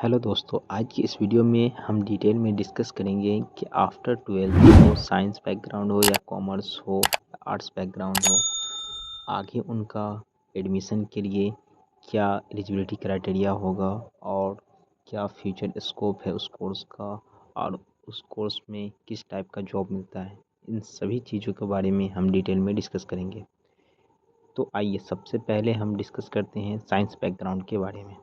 Hello दोस्तों, आज की इस वीडियो में हम डिटेल में डिस्कस करेंगे कि आफ्टर 12th हो साइंस बैकग्राउंड हो या कॉमर्स हो या आर्ट्स बैकग्राउंड हो, आगे उनका एडमिशन के लिए क्या एलिजिबिलिटी क्राइटेरिया होगा और क्या फ्यूचर स्कोप है उस कोर्स का और उस कोर्स में किस टाइप का जॉब मिलता है। इन सभी चीज़ों के बारे में हम डिटेल में डिस्कस करेंगे। तो आइए सबसे पहले हम डिस्कस करते हैं साइंस बैकग्राउंड के बारे में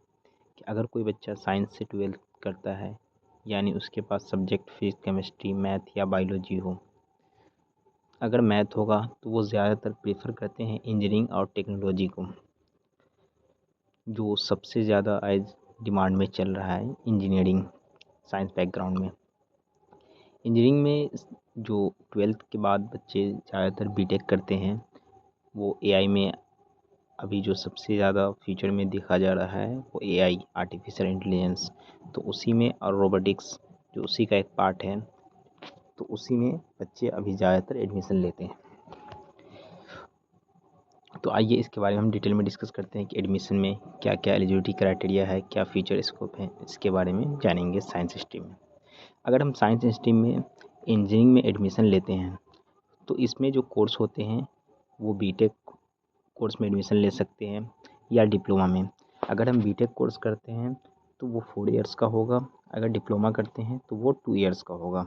कि अगर कोई बच्चा साइंस से 12th करता है, यानी उसके पास सब्जेक्ट फिजिक्स, केमिस्ट्री, मैथ या बायोलॉजी हो। अगर मैथ होगा तो वो ज़्यादातर प्रेफर करते हैं इंजीनियरिंग और टेक्नोलॉजी को, जो सबसे ज़्यादा आज डिमांड में चल रहा है इंजीनियरिंग साइंस बैकग्राउंड में। इंजीनियरिंग में जो 12th के बाद बच्चे ज़्यादातर बीटेक करते हैं, वो एआई में अभी जो सबसे ज़्यादा फ्यूचर में देखा जा रहा है वो एआई, आर्टिफिशियल इंटेलिजेंस, तो उसी में और रोबोटिक्स जो उसी का एक पार्ट है, तो उसी में बच्चे अभी ज़्यादातर एडमिशन लेते हैं। तो आइए इसके बारे में हम डिटेल में डिस्कस करते हैं कि एडमिशन में क्या क्या एलिजिबिलिटी क्राइटेरिया है, क्या फ्यूचर स्कोप है, इसके बारे में जानेंगे साइंस स्ट्रीम में। अगर हम साइंस स्ट्रीम में इंजीनियरिंग में एडमिशन लेते हैं तो इसमें जो कोर्स होते हैं वो बीटेक कोर्स में एडमिशन ले सकते हैं या डिप्लोमा में। अगर हम बीटेक कोर्स करते हैं तो वो 4 इयर्स का होगा, अगर डिप्लोमा करते हैं तो वो 2 इयर्स का होगा।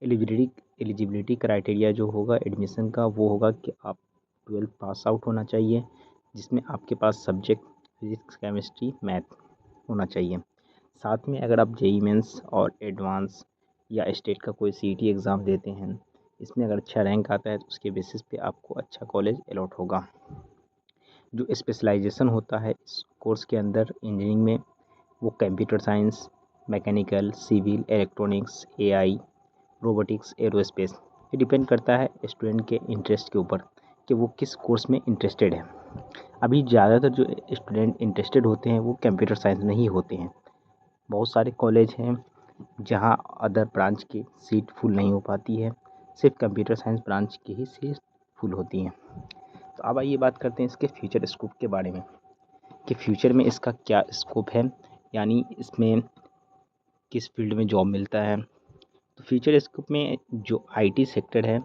एलिजिबिलिटी क्राइटेरिया जो होगा एडमिशन का वो होगा कि आप 12th पास आउट होना चाहिए, जिसमें आपके पास सब्जेक्ट फिजिक्स, केमिस्ट्री, मैथ होना चाहिए। साथ में अगर आप जेईई मेंस और एडवांस या स्टेट का कोई सीईटी एग्ज़ाम देते हैं, इसमें अगर अच्छा रैंक आता है तो उसके बेसिस पे आपको अच्छा कॉलेज अलॉट होगा। जो स्पेशलाइजेशन होता है इस कोर्स के अंदर इंजीनियरिंग में, वो computer science, mechanical, civil, electronics, AI, robotics, aerospace. ये डिपेंड करता है स्टूडेंट के इंटरेस्ट के ऊपर कि वो किस कोर्स में इंटरेस्टेड है। अभी ज़्यादातर जो स्टूडेंट इंटरेस्टेड होते हैं वो कंप्यूटर साइंस में ही होते हैं। बहुत सारे कॉलेज हैं जहां अदर ब्रांच की सीट फुल नहीं हो पाती है, सिर्फ कंप्यूटर साइंस ब्रांच की ही सीट फुल होती हैं। तो अब आइए बात करते हैं इसके फ्यूचर स्कोप के बारे में कि फ्यूचर में इसका क्या स्कोप है, यानी इसमें किस फील्ड में जॉब मिलता है। तो फ्यूचर स्कोप में जो आईटी सेक्टर है,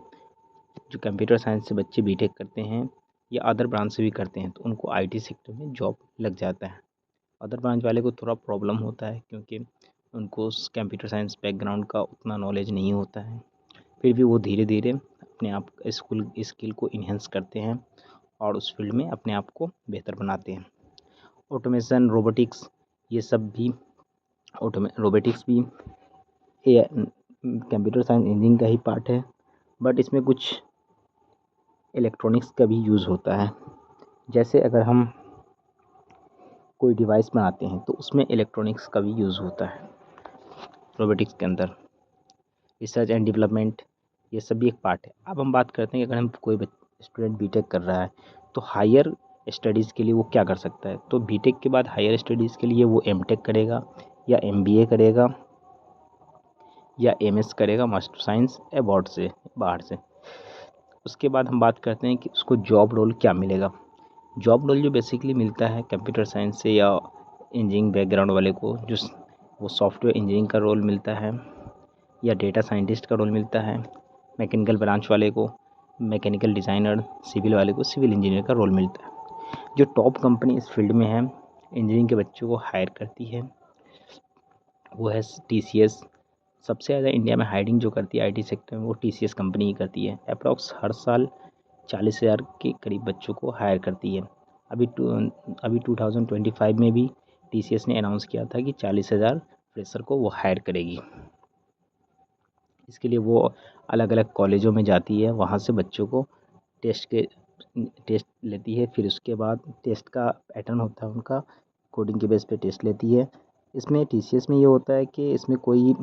जो कंप्यूटर साइंस से बच्चे बीटेक करते हैं या अदर ब्रांच से भी करते हैं तो उनको आईटी सेक्टर में जॉब लग जाता है। अदर ब्रांच वाले को थोड़ा प्रॉब्लम होता है क्योंकि उनको उस कंप्यूटर साइंस बैकग्राउंड का उतना नॉलेज नहीं होता है, फिर भी वो धीरे धीरे अपने आप स्किल को इन्हेंस करते हैं और उस फील्ड में अपने आप को बेहतर बनाते हैं। ऑटोमेशन, रोबोटिक्स, ये सब भी रोबोटिक्स भी कंप्यूटर साइंस इंजीनियरिंग का ही पार्ट है, बट इसमें कुछ इलेक्ट्रॉनिक्स का भी यूज़ होता है। जैसे अगर हम कोई डिवाइस बनाते हैं तो उसमें इलेक्ट्रॉनिक्स का भी यूज़ होता है रोबोटिक्स के अंदर। रिसर्च एंड डेवलपमेंट, ये सब भी एक पार्ट है। अब हम बात करते हैं कि अगर हम कोई स्टूडेंट बीटेक कर रहा है तो हायर स्टडीज़ के लिए वो क्या कर सकता है। तो बीटेक के बाद हायर स्टडीज़ के लिए वो एमटेक करेगा या एमबीए करेगा या एमएस करेगा, मास्टर साइंस अब्रॉड से, बाहर से। उसके बाद हम बात करते हैं कि उसको जॉब रोल क्या मिलेगा। जॉब रोल जो बेसिकली मिलता है कंप्यूटर साइंस से या इंजीनियरिंग बैकग्राउंड वाले को, जो वो सॉफ्टवेयर इंजीनियरिंग का रोल मिलता है या डेटा साइंटिस्ट का रोल मिलता है। मैकेनिकल ब्रांच वाले को मैकेनिकल डिज़ाइनर, सिविल वाले को सिविल इंजीनियर का रोल मिलता है। जो टॉप कंपनी इस फील्ड में है इंजीनियरिंग के बच्चों को हायर करती है वो है टीसीएस। सबसे ज़्यादा इंडिया में हायरिंग जो करती है आईटी सेक्टर में वो टीसीएस कंपनी ही करती है। अप्रॉक्स हर साल 40,000 के करीब बच्चों को हायर करती है। अभी 2025 में भी टीसीएस ने अनाउंस किया था कि 40,000 फ्रेशर को वो हायर करेगी। इसके लिए वो अलग अलग कॉलेजों में जाती है, वहाँ से बच्चों को टेस्ट लेती है, फिर उसके बाद टेस्ट का पैटर्न होता है उनका, कोडिंग के बेस पे टेस्ट लेती है। इसमें टीसीएस में ये होता है कि इसमें कोई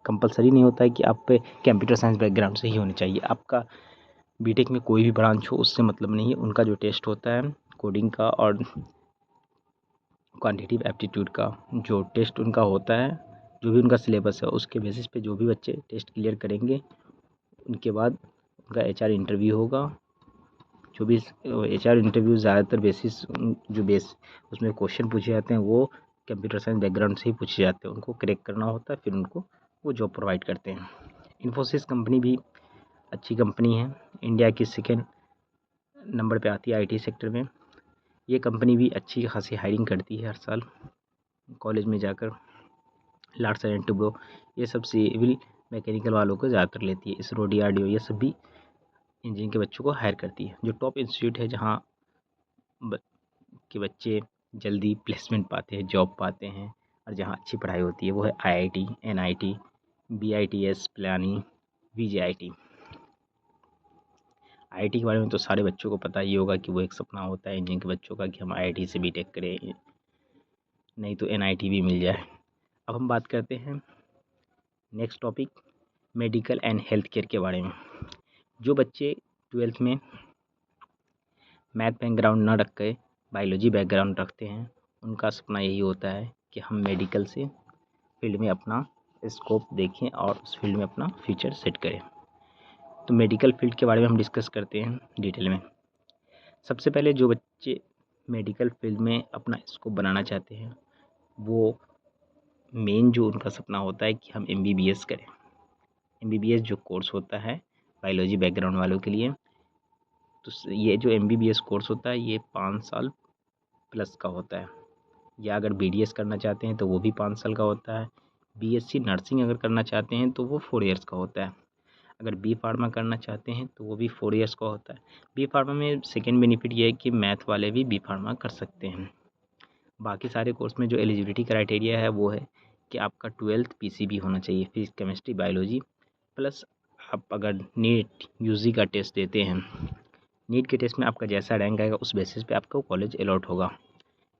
कंपलसरी नहीं होता है कि आप पे कंप्यूटर साइंस बैकग्राउंड से ही होनी चाहिए। आपका बीटेक में कोई भी ब्रांच हो उससे मतलब नहीं है। उनका जो टेस्ट होता है कोडिंग का और क्वांटिटेटिव एप्टीट्यूड का, जो टेस्ट उनका होता है, जो भी उनका सिलेबस है उसके बेसिस पे जो भी बच्चे टेस्ट क्लियर करेंगे उनके बाद उनका एचआर इंटरव्यू होगा। जो भी HR इंटरव्यू ज़्यादातर बेस उसमें क्वेश्चन पूछे जाते हैं वो कंप्यूटर साइंस बैकग्राउंड से ही पूछे जाते हैं, उनको क्रैक करना होता है, फिर उनको वो जॉब प्रोवाइड करते हैं। इन्फोसिस कंपनी भी अच्छी कंपनी है, इंडिया की सेकेंड नंबर पे आती है IT सेक्टर में। ये कंपनी भी अच्छी खासी हायरिंग करती है हर साल। कॉलेज में जाकर लार्ज एंड टुब्रो ये सब सिविल मैकेनिकल वालों को ज़्यादातर लेती है। इसरो, DRDO ये सब भी इंजीनियरिंग के बच्चों को हायर करती है। जो टॉप इंस्टीट्यूट है जहाँ के बच्चे जल्दी प्लेसमेंट पाते हैं, जॉब पाते हैं और जहाँ अच्छी पढ़ाई होती है वो है IIT, NIT, BITS, Pilani, VJIT। IIT के बारे में तो सारे बच्चों को पता ही होगा कि वो एक सपना होता है इंजीनियरिंग के बच्चों का कि हम IIT से BTech करें, नहीं तो NIT भी मिल जाए। अब हम बात करते हैं next topic medical and health care के बारे में। जो बच्चे 12th में मैथ बैकग्राउंड ना रख के बायोलॉजी बैकग्राउंड रखते हैं उनका सपना यही होता है कि हम मेडिकल से फील्ड में अपना स्कोप देखें और उस फील्ड में अपना फ्यूचर सेट करें। तो मेडिकल फील्ड के बारे में हम डिस्कस करते हैं डिटेल में। सबसे पहले जो बच्चे मेडिकल फील्ड में अपना स्कोप बनाना चाहते हैं वो मेन जो उनका सपना होता है कि हम MBBS करें। MBBS जो कोर्स होता है बायोलॉजी बैकग्राउंड वालों के लिए, तो ये जो MBBS कोर्स होता है ये 5 साल प्लस का होता है। या अगर BDS करना चाहते हैं तो वो भी 5 साल का होता है। BSc नर्सिंग अगर करना चाहते हैं तो वो 4 इयर्स का होता है। अगर B फार्मा करना चाहते हैं तो वो भी 4 इयर्स का होता है। B फार्मा में सेकेंड बेनिफिट ये है कि मैथ वाले भी B फार्मा कर सकते हैं। बाकी सारे कोर्स में जो एलिजिबिलिटी क्राइटेरिया है वो है कि आपका 12th PCB होना चाहिए, फिजिक्स केमिस्ट्री बायोलॉजी, प्लस आप अगर नीट UG का टेस्ट देते हैं, नीट के टेस्ट में आपका जैसा रैंक आएगा उस बेसिस पे आपको कॉलेज अलॉट होगा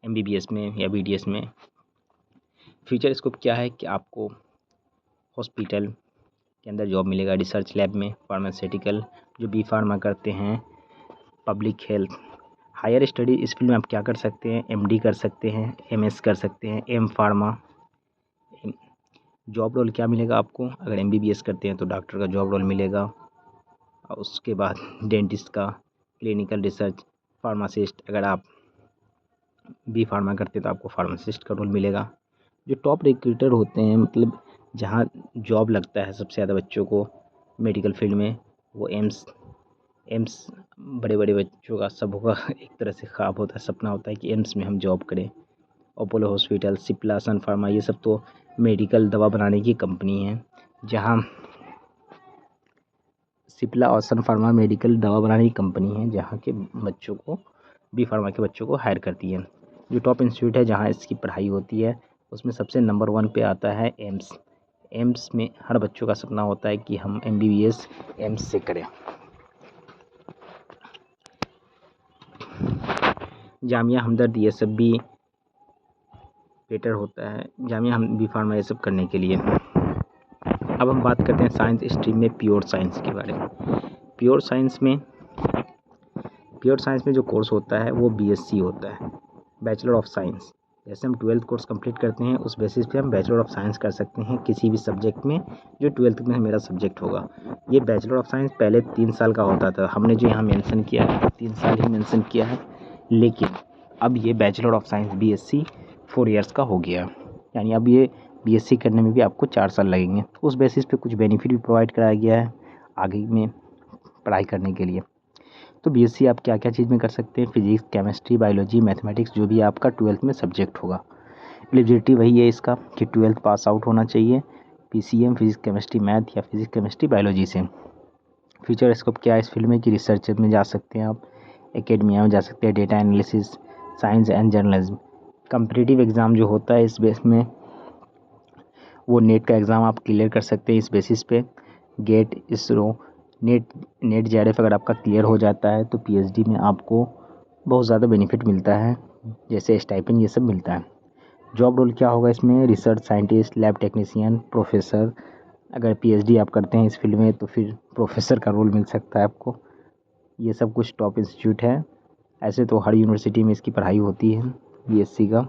MBBS में या BDS में। फ्यूचर स्कोप क्या है कि आपको हॉस्पिटल के अंदर जॉब मिलेगा, रिसर्च लैब में, फार्मास्यूटिकल जो B फार्मा करते हैं, पब्लिक हेल्थ। हायर स्टडी इस फील्ड में आप क्या कर सकते हैं, MD कर सकते हैं, MS कर सकते हैं, M फार्मा। जॉब रोल क्या मिलेगा आपको, अगर MBBS करते हैं तो डॉक्टर का जॉब रोल मिलेगा और उसके बाद डेंटिस्ट का, क्लिनिकल रिसर्च, फार्मासिस्ट। अगर आप B फार्मा करते हैं तो आपको फार्मासिस्ट का रोल मिलेगा। जो टॉप रिक्रूटर होते हैं मतलब जहाँ जॉब लगता है सबसे ज़्यादा बच्चों को मेडिकल फील्ड में, वो एम्स बड़े बड़े बच्चों का सबका एक तरह से ख्वाब होता है, सपना होता है कि एम्स में हम जॉब करें। अपोलो हॉस्पिटल, सिप्ला, सन फार्मा ये सब तो मेडिकल दवा बनाने की कंपनी है, जहाँ सिप्ला और सन फार्मा मेडिकल दवा बनाने की कंपनी है जहाँ के बच्चों को B फार्मा के बच्चों को हायर करती है। जो टॉप इंस्टीट्यूट है जहाँ इसकी पढ़ाई होती है उसमें सबसे नंबर 1 पे आता है एम्स में हर बच्चों का सपना होता है कि हम MBBS एम्स से करें। जामिया हमदर्द ये सब भी बेटर होता है, जामिया हम B फार्मा ये सब करने के लिए। अब हम बात करते हैं साइंस स्ट्रीम में प्योर साइंस के बारे में। प्योर साइंस में जो कोर्स होता है वो BSc होता है, बैचलर ऑफ साइंस। जैसे हम 12th कोर्स कंप्लीट करते हैं उस बेसिस पे हम बैचलर ऑफ साइंस कर सकते हैं किसी भी सब्जेक्ट में जो 12th में मेरा सब्जेक्ट होगा। ये बैचलर ऑफ साइंस पहले 3 साल का होता था, हमने जो यहाँ मेंशन किया है 3 साल ही मेंशन किया है, लेकिन अब ये bachelor of science BSc 4 years का हो गया। यानी अब ये BSc करने में भी आपको 4 साल लगेंगे। उस बेसिस पे कुछ बेनिफिट भी प्रोवाइड कराया गया है आगे में पढ़ाई करने के लिए। तो BSc आप क्या क्या चीज़ में कर सकते हैं, फिजिक्स, केमिस्ट्री, बायोलॉजी, मैथमेटिक्स, जो भी आपका 12th में सब्जेक्ट होगा। एलिजिबिलिटी वही है इसका कि 12th पास आउट होना चाहिए PCM फिजिक्स केमिस्ट्री मैथ या फिजिक्स केमिस्ट्री बायोलॉजी से। फ्यूचर स्कोप क्या है इस फील्ड में कि रिसर्च में जा सकते हैं आप, एकेडमिया में जा सकते हैं, data analysis, science and journalism. Competitive exam जो होता है इस बेस में वो नेट का एग्ज़ाम आप क्लियर कर सकते हैं इस बेसिस पे। गेट, इसरो, नेट JRF अगर आपका क्लियर हो जाता है तो PhD में आपको बहुत ज़्यादा बेनिफिट मिलता है, जैसे स्टाइपेंड ये सब मिलता है। जॉब रोल क्या होगा इसमें, research scientist, lab technician, professor. अगर PhD आप करते हैं इस फील्ड में तो फिर प्रोफेसर का रोल मिल सकता है आपको। ये सब कुछ टॉप इंस्टीट्यूट है, ऐसे तो हर यूनिवर्सिटी में इसकी पढ़ाई होती है BSc का।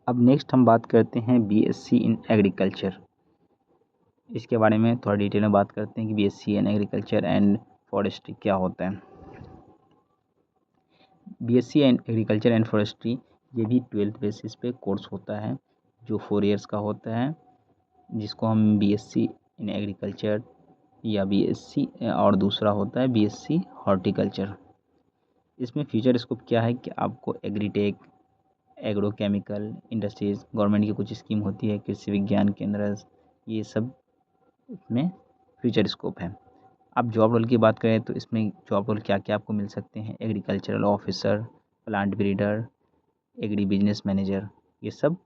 अब नेक्स्ट हम बात करते हैं BSc इन एग्रीकल्चर। इसके बारे में थोड़ा डिटेल में बात करते हैं कि BSc in agriculture and forestry क्या होता है। BSc and agriculture and forestry ये भी 12th बेसिस पे कोर्स होता है जो 4 इयर्स का होता है, जिसको हम बीएससी इन एग्रीकल्चर या बीएससी और दूसरा होता है बीएससी हॉर्टिकल्चर। इसमें फ्यूचर स्कोप क्या है कि आपको एग्रीटेक, एग्रोकेमिकल इंडस्ट्रीज़, गवर्नमेंट की कुछ स्कीम होती है, कृषि विज्ञान केंद्र, ये सब इसमें फ्यूचर स्कोप है। अब जॉब रोल की बात करें तो इसमें जॉब रोल क्या क्या आपको मिल सकते हैं, agricultural officer, plant breeder, agri business manager, ये सब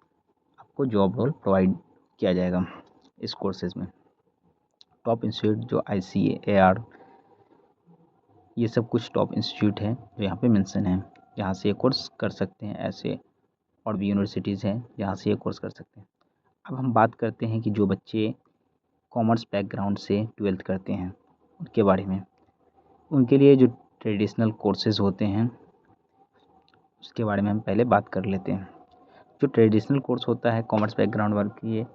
आपको जॉब रोल प्रोवाइड किया जाएगा इस कोर्सेज में। टॉप इंस्टीट्यूट जो ICAR, ये सब कुछ टॉप इंस्टीट्यूट है जो यहाँ पे मेंशन है, जहाँ से ये कोर्स कर सकते हैं। ऐसे और भी यूनिवर्सिटीज़ हैं जहाँ से ये कोर्स कर सकते हैं। अब हम बात करते हैं कि जो बच्चे कॉमर्स बैकग्राउंड से 12th करते हैं उनके बारे में। उनके लिए जो ट्रेडिशनल कोर्सेज़ होते हैं उसके बारे में हम पहले बात कर लेते हैं। जो ट्रेडिशनल कोर्स होता है कॉमर्स बैकग्राउंड वाले के लिए,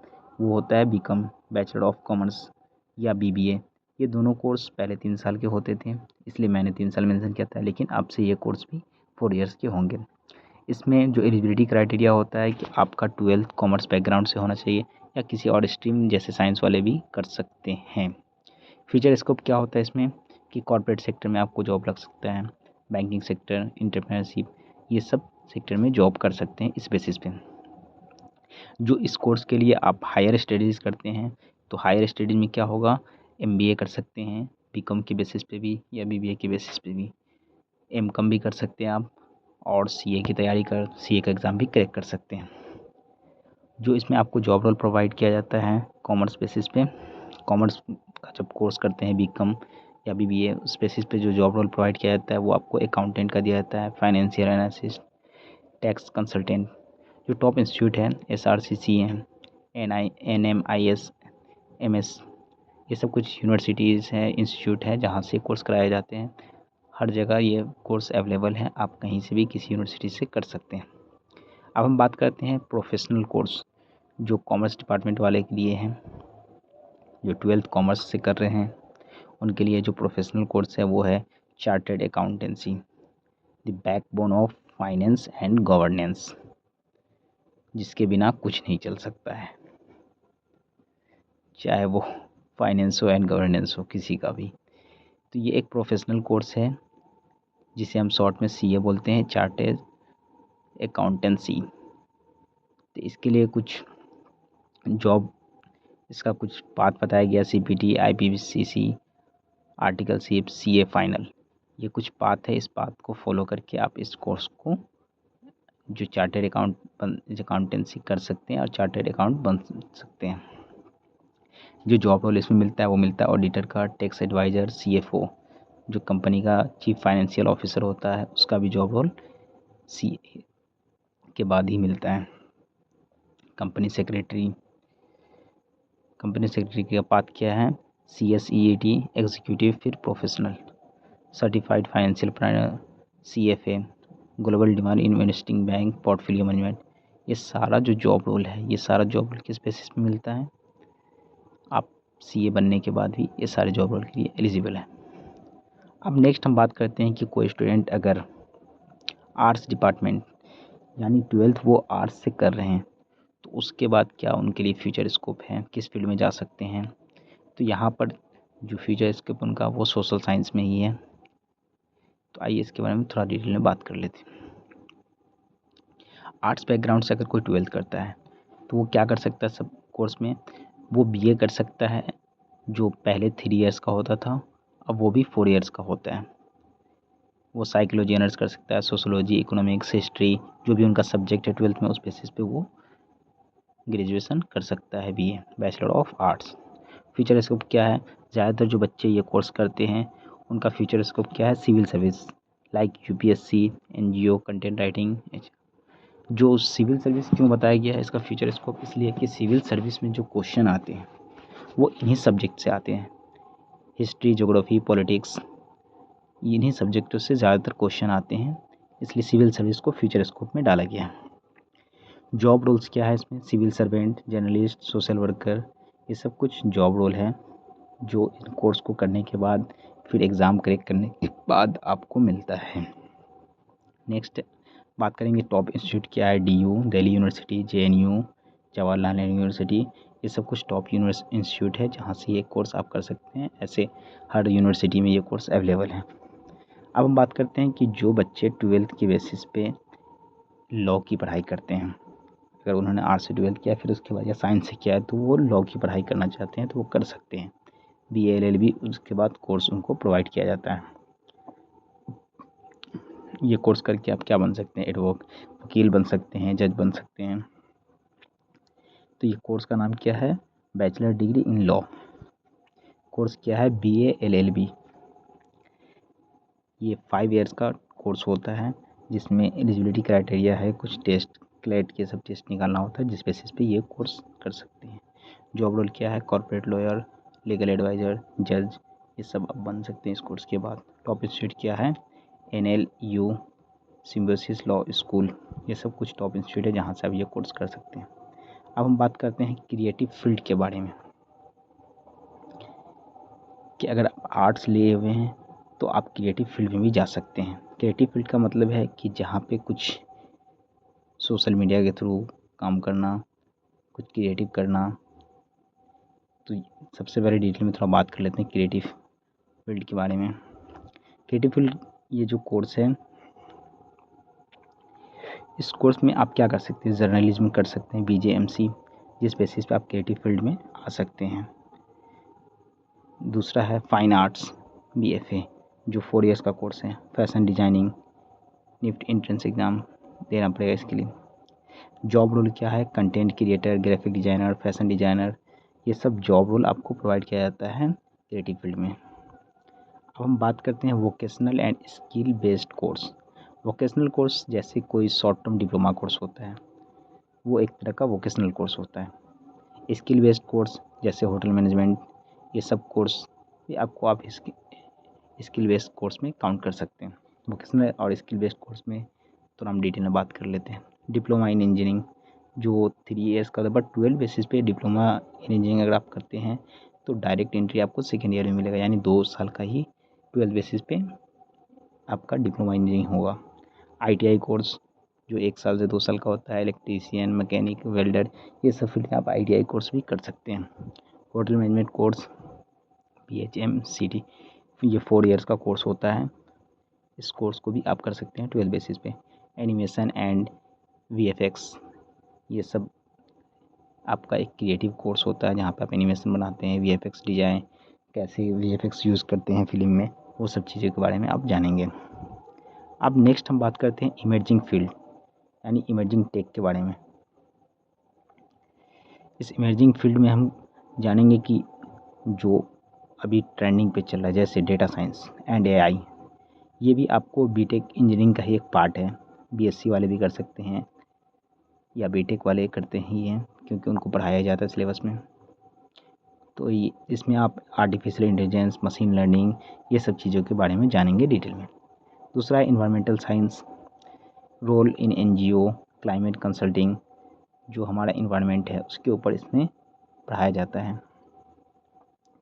वो होता है बीकॉम, बैचलर ऑफ कॉमर्स या BBA। ये दोनों कोर्स पहले 3 साल के होते थे, इसलिए मैंने 3 साल मेंशन किया था, लेकिन अब से ये कोर्स भी 4 इयर्स के होंगे। इसमें जो एलिजिबिलिटी क्राइटेरिया होता है कि आपका 12th कॉमर्स बैकग्राउंड से होना चाहिए या किसी और स्ट्रीम जैसे साइंस वाले भी कर सकते हैं। फ्यूचर स्कोप क्या होता है इसमें कि कॉर्पोरेट सेक्टर में आपको जॉब लग सकता है, बैंकिंग सेक्टर, एंटरप्रेन्योरशिप, ये सब सेक्टर में जॉब कर सकते हैं इस बेसिस पे। जो इस कोर्स के लिए आप हायर स्टडीज़ करते हैं तो हायर स्टडीज़ में क्या होगा, MBA कर सकते हैं बीकॉम के बेसिस पे भी या BBA के बेसिस पे भी, MCOM भी कर सकते हैं आप, और CA की तैयारी कर CA का एग्ज़ाम भी क्रैक कर सकते हैं। जो इसमें आपको जॉब रोल प्रोवाइड किया जाता है कॉमर्स बेसिस पे, कॉमर्स का जब कोर्स करते हैं बीकॉम या BBA, उस बेसिस पे जो जॉब रोल प्रोवाइड किया जाता है वो आपको अकाउंटेंट का दिया जाता है, फाइनेंशियल एनालिसिस्ट, टैक्स कंसल्टेंट। जो टॉप इंस्टीट्यूट है SRCC है, NMIS, MS, ये सब कुछ यूनिवर्सिटीज़ हैं, इंस्टीट्यूट है जहाँ से कोर्स कराए जाते हैं। हर जगह ये कोर्स अवेलेबल है, आप कहीं से भी किसी यूनिवर्सिटी से कर सकते हैं। अब हम बात करते हैं प्रोफेशनल कोर्स जो कॉमर्स डिपार्टमेंट वाले के लिए हैं, जो 12th कॉमर्स से कर रहे हैं उनके लिए जो प्रोफेशनल कोर्स है वो है chartered accountancy, the backbone of finance and governance, जिसके बिना कुछ नहीं चल सकता है, चाहे वो फाइनेंस हो एंड गवर्नेंस हो, किसी का भी। तो ये एक प्रोफेशनल कोर्स है जिसे हम शॉर्ट में CA बोलते हैं, चार्टर्ड अकाउंटेंसी। तो इसके लिए कुछ जॉब, इसका कुछ पाथ बताया गया, CPT, IPPCC, articleship, CA final, ये कुछ पाथ है। इस पाथ को फॉलो करके आप इस कोर्स को जो चार्टर्ड अकाउंटेंसी कर सकते हैं और चार्टर्ड अकाउंट बन सकते हैं। जो जॉब रोल इसमें मिलता है वो मिलता है ऑडिटर का, टैक्स एडवाइज़र, CFO, जो कंपनी का चीफ फाइनेंशियल ऑफिसर होता है उसका भी जॉब रोल CA के बाद ही मिलता है। कंपनी सेक्रेटरी का पाथ क्या है, CSEAT एग्जीक्यूटिव, फिर professional, certified financial planner, CFA, global demand investing bank, portfolio management. ये सारा जो जॉब रोल है, ये सारा जॉब रोल किस बेसिस पे मिलता है, आप CA बनने के बाद भी ये सारे जॉब रोल के लिए एलिजिबल है। अब नेक्स्ट हम बात करते हैं कि कोई स्टूडेंट अगर आर्ट्स डिपार्टमेंट यानी 12th वो आर्ट्स से कर रहे हैं तो उसके बाद क्या उनके लिए फ्यूचर स्कोप है, किस फील्ड में जा सकते हैं। तो यहाँ पर जो फ्यूचर स्कोप उनका वो सोशल साइंस में ही है। तो आइए इसके बारे में थोड़ा डिटेल में बात कर लेते हैं। आर्ट्स बैकग्राउंड से अगर कोई 12th करता है तो वो क्या कर सकता है, सब कोर्स में वो BA कर सकता है, जो पहले 3 इयर्स का होता था अब वो भी 4 इयर्स का होता है। वो साइकोलॉजी ऑनर्स कर सकता है, सोशोलॉजी, इकोनॉमिक्स, हिस्ट्री, जो भी उनका सब्जेक्ट है 12th में उस बेसिस पे वो ग्रेजुएशन कर सकता है, BA, bachelor of arts. Future scope क्या है, ज़्यादातर जो बच्चे ये कोर्स करते हैं उनका फ्यूचर स्कोप क्या है, civil service, like UPSC, NGO, content writing. जो सिविल सर्विस क्यों बताया गया है इसका फ्यूचर स्कोप, इसलिए कि सिविल सर्विस में जो क्वेश्चन आते हैं वो इन्हीं सब्जेक्ट से आते हैं, हिस्ट्री, ज्योग्राफी, पॉलिटिक्स, इन्हीं सब्जेक्टों से ज़्यादातर क्वेश्चन आते हैं, इसलिए सिविल सर्विस को फ्यूचर स्कोप में डाला गया है। जॉब रोल्स क्या है इसमें, civil servant, journalist, social worker, ये सब कुछ जॉब रोल है जो इन कोर्स को करने के बाद फिर एग्ज़ाम क्रैक करने के बाद आपको मिलता है। नेक्स्ट बात करेंगे टॉप इंस्टीट्यूट क्या है। DU Delhi university, JNU Jawaharlal Nehru university, ये सब कुछ टॉप इंस्टीट्यूट है जहाँ से ये कोर्स आप कर सकते हैं। ऐसे हर यूनिवर्सिटी में ये कोर्स अवेलेबल है। अब हम बात करते हैं कि जो बच्चे 12th के बेसिस पे लॉ की पढ़ाई करते हैं, अगर उन्होंने आर्ट्स से 12th किया फिर उसके बाद या साइंस से किया है तो वो लॉ की पढ़ाई करना चाहते हैं तो वो कर सकते हैं। BA LLB उसके बाद कोर्स उनको प्रोवाइड किया जाता है। ये कोर्स करके आप क्या बन सकते हैं, वकील बन सकते हैं, जज बन सकते हैं। तो ये कोर्स का नाम क्या है, bachelor degree in law. Course क्या है, BA LLB। ये 5 ईयर्स का कोर्स होता है जिसमें एलिजिबिलिटी क्राइटेरिया है, कुछ टेस्ट क्लेट के सब टेस्ट निकालना होता है जिस बेसिस पे ये कोर्स कर सकते हैं। जॉब रोल क्या है, कॉर्पोरेट लॉयर, लीगल एडवाइज़र, जज, ये सब आप बन सकते हैं इस कोर्स के बाद। टॉप इंस्टीट्यूट क्या है, NLU सिम्बायोसिस लॉ स्कूल, ये सब कुछ टॉप इंस्टीट्यूट है जहाँ से आप ये कोर्स कर सकते हैं। अब हम बात करते हैं क्रिएटिव फील्ड के बारे में कि अगर आप आर्ट्स लिए हुए हैं तो आप क्रिएटिव फील्ड में भी जा सकते हैं। क्रिएटिव फील्ड का मतलब है कि जहाँ पे कुछ सोशल मीडिया के थ्रू काम करना, कुछ क्रिएटिव करना। तो सबसे पहले डिटेल में थोड़ा बात कर लेते हैं क्रिएटिव फील्ड के बारे में। क्रिएटिव फील्ड ये जो कोर्स है, इस कोर्स में आप क्या कर सकते हैं, जर्नलिज्म कर सकते हैं, BJMC, जिस बेसिस पे आप क्रिएटिव फील्ड में आ सकते हैं। दूसरा है फाइन आर्ट्स BFA जो 4 ईयर्स का कोर्स है। Fashion designing, NIFT entrance exam देना पड़ेगा इसके लिए। जॉब रोल क्या है, content creator, graphic designer, fashion designer, ये सब जॉब रोल आपको प्रोवाइड किया जाता है क्रिएटिव फील्ड में। अब हम बात करते हैं vocational and skill based course. Vocational course जैसे कोई शॉर्ट टर्म डिप्लोमा कोर्स होता है, वो एक तरह का वोकेशनल कोर्स होता है। स्किल बेस्ड कोर्स जैसे होटल मैनेजमेंट, ये सब कोर्स भी आपको आप स्किल बेस्ड कोर्स में काउंट कर सकते हैं। वोकेशनल और स्किल बेस्ड कोर्स में तो हम डिटेल में बात कर लेते हैं। डिप्लोमा इन इंजीनियरिंग जो 3 ईयर्स का था, बट 12 बेसिस पे डिप्लोमा इन इंजीनियरिंग अगर आप करते हैं तो डायरेक्ट एंट्री आपको सेकेंड ईयर में मिलेगा, यानी 2 साल का ही 12 बेसिस पे आपका डिप्लोमा इंजीनियरिंग होगा। ITI कोर्स जो 1 साल से 2 साल का होता है, इलेक्ट्रीशियन, मैकेनिक, वेल्डर, ये सब फील्ड में आप ITI कोर्स भी कर सकते हैं। होटल मैनेजमेंट कोर्स PHMCT ये 4 ईयर्स का कोर्स होता है, इस कोर्स को भी आप कर सकते हैं 12 बेसिस पे। एनिमेशन एंड VFX ये सब आपका एक क्रिएटिव कोर्स होता है जहाँ पे आप एनिमेशन बनाते हैं, VFX डिजाइन, कैसे VFX यूज़ करते हैं फिल्म में, वो सब चीज़ों के बारे में आप जानेंगे। अब नेक्स्ट हम बात करते हैं इमर्जिंग फील्ड यानी इमर्जिंग टेक के बारे में। इस इमर्जिंग फील्ड में हम जानेंगे कि जो अभी ट्रेंडिंग पे चल रहा है जैसे डेटा साइंस एंड AI, ये भी आपको बीटेक इंजीनियरिंग का ही एक पार्ट है। BSc वाले भी कर सकते हैं या बीटेक वाले करते ही हैं क्योंकि उनको पढ़ाया जाता है सिलेबस में। तो ये इसमें आप आर्टिफिशियल इंटेलिजेंस, मशीन लर्निंग, ये सब चीज़ों के बारे में जानेंगे डिटेल में। दूसरा है environmental science, role in NGO, climate consulting, जो हमारा इन्वायरमेंट है उसके ऊपर इसमें पढ़ाया जाता है।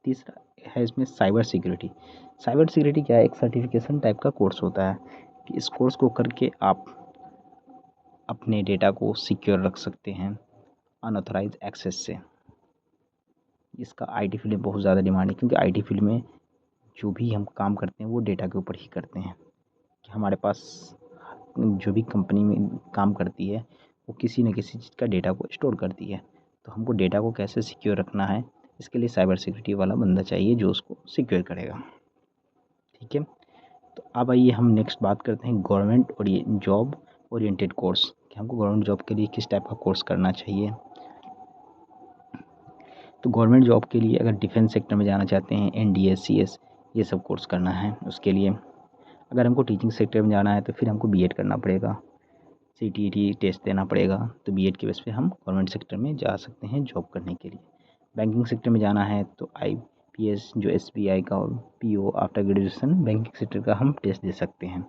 तीसरा है इसमें साइबर सिक्योरिटी। साइबर सिक्योरिटी क्या है, एक सर्टिफिकेशन टाइप का कोर्स होता है कि इस कोर्स को करके आप अपने डेटा को सिक्योर रख सकते हैं अनऑथराइज एक्सेस से। इसका IT फील्ड में बहुत ज़्यादा डिमांड है क्योंकि IT फील्ड में जो भी हम काम करते हैं वो डेटा के ऊपर ही करते हैं कि हमारे पास जो भी कंपनी में काम करती है वो किसी न किसी चीज़ का डेटा को स्टोर करती है, तो हमको डेटा को कैसे सिक्योर रखना है इसके लिए साइबर सिक्योरिटी वाला बंदा चाहिए जो उसको सिक्योर करेगा। ठीक है, तो अब आइए हम नेक्स्ट बात करते हैं गवर्नमेंट और ये जॉब ओरिएंटेड कोर्स कि हमको गवर्नमेंट जॉब के लिए किस टाइप का कोर्स करना चाहिए। तो गवर्नमेंट जॉब के लिए अगर डिफेंस सेक्टर में जाना चाहते हैं, NDA CS ये सब कोर्स करना है उसके लिए। अगर हमको टीचिंग सेक्टर में जाना है तो फिर हमको BEd करना पड़ेगा, CTET टेस्ट देना पड़ेगा, तो BEd के बेस पे हम गवर्नमेंट सेक्टर में जा सकते हैं जॉब करने के लिए। बैंकिंग सेक्टर में जाना है तो IPS जो SBI का PO after graduation banking sector का हम टेस्ट दे सकते हैं,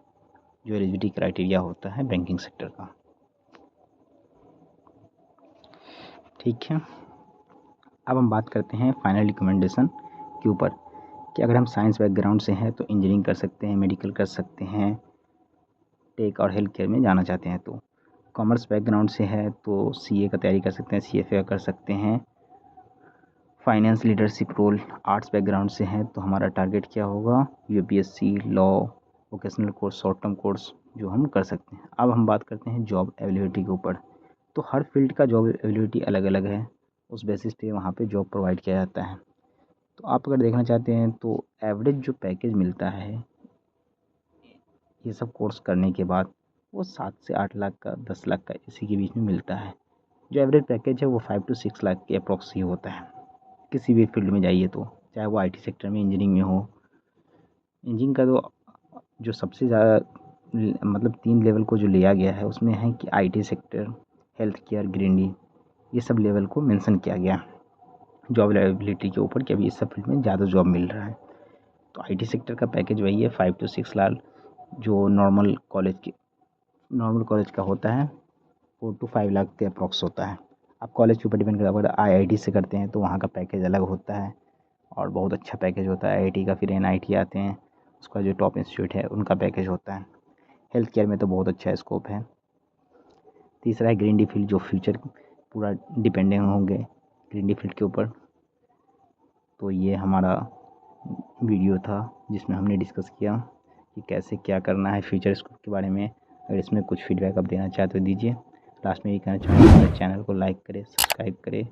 जो एलिजिबिलिटी क्राइटेरिया होता है बैंकिंग सेक्टर का। ठीक है, अब हम बात करते हैं फाइनल रिकमेंडेशन के ऊपर कि अगर हम साइंस बैकग्राउंड से हैं तो इंजीनियरिंग कर सकते हैं, मेडिकल कर सकते हैं, टेक और हेल्थ केयर में जाना चाहते हैं तो कॉमर्स बैकग्राउंड से है तो सीए का तैयारी कर सकते हैं, सीएफए कर सकते हैं। Finance leadership role arts background से है तो हमारा टारगेट क्या होगा, UPSC, law, vocational course, short term course जो हम कर सकते हैं। अब हम बात करते हैं जॉब अवेलेबिलिटी के ऊपर। तो हर फील्ड का जॉब अवेलेबिलिटी अलग अलग है, उस बेसिस पे वहाँ पे जॉब प्रोवाइड किया जाता है। तो आप अगर देखना चाहते हैं तो एवरेज जो पैकेज मिलता है ये सब कोर्स करने के बाद वो 7 से 8 लाख का, 10 लाख का, इसी के बीच में मिलता है। जो एवरेज पैकेज है वो 5 to 6 लाख के अप्रॉक्स ही होता है किसी भी फील्ड में जाइए तो, चाहे वो आईटी सेक्टर में, इंजीनियरिंग में हो। इंजीनियरिंग का तो जो सबसे ज़्यादा मतलब 3 लेवल को जो लिया गया है उसमें है कि IT sector, health care, greenery, ये सब लेवल को मेंशन किया गया जॉब अवेलेबिलिटी के ऊपर कि अभी इस सब फील्ड में ज़्यादा जॉब मिल रहा है। तो आईटी सेक्टर का पैकेज वही है 5 to 6 लाख, जो नॉर्मल कॉलेज का होता है 4 to 5 लाख के अप्रॉक्स होता है। अब कॉलेज के ऊपर डिपेंड करता है, अगर आईआईटी से करते हैं तो वहाँ का पैकेज अलग होता है और बहुत अच्छा पैकेज होता है आईआईटी का। फिर एनआईटी आते हैं, उसका जो टॉप इंस्टीट्यूट है उनका पैकेज होता है। हेल्थ केयर में तो बहुत अच्छा स्कोप है। तीसरा है ग्रीन डी फील्ड, जो फ्यूचर पूरा डिपेंडेंट होंगे ग्रीन डी फील्ड के ऊपर। तो ये हमारा वीडियो था जिसमें हमने डिस्कस किया कि कैसे क्या करना है फ्यूचर स्कोप के बारे में। अगर इसमें कुछ फीडबैक आप देना चाहते हो दीजिए। लास्ट में ये कहना चाहूँगा हमारे चैनल को लाइक करें, सब्सक्राइब करें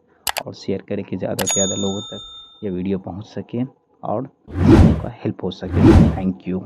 और शेयर करें कि ज़्यादा से ज़्यादा लोगों तक ये वीडियो पहुँच सके और उनका हेल्प हो सके। Thank you.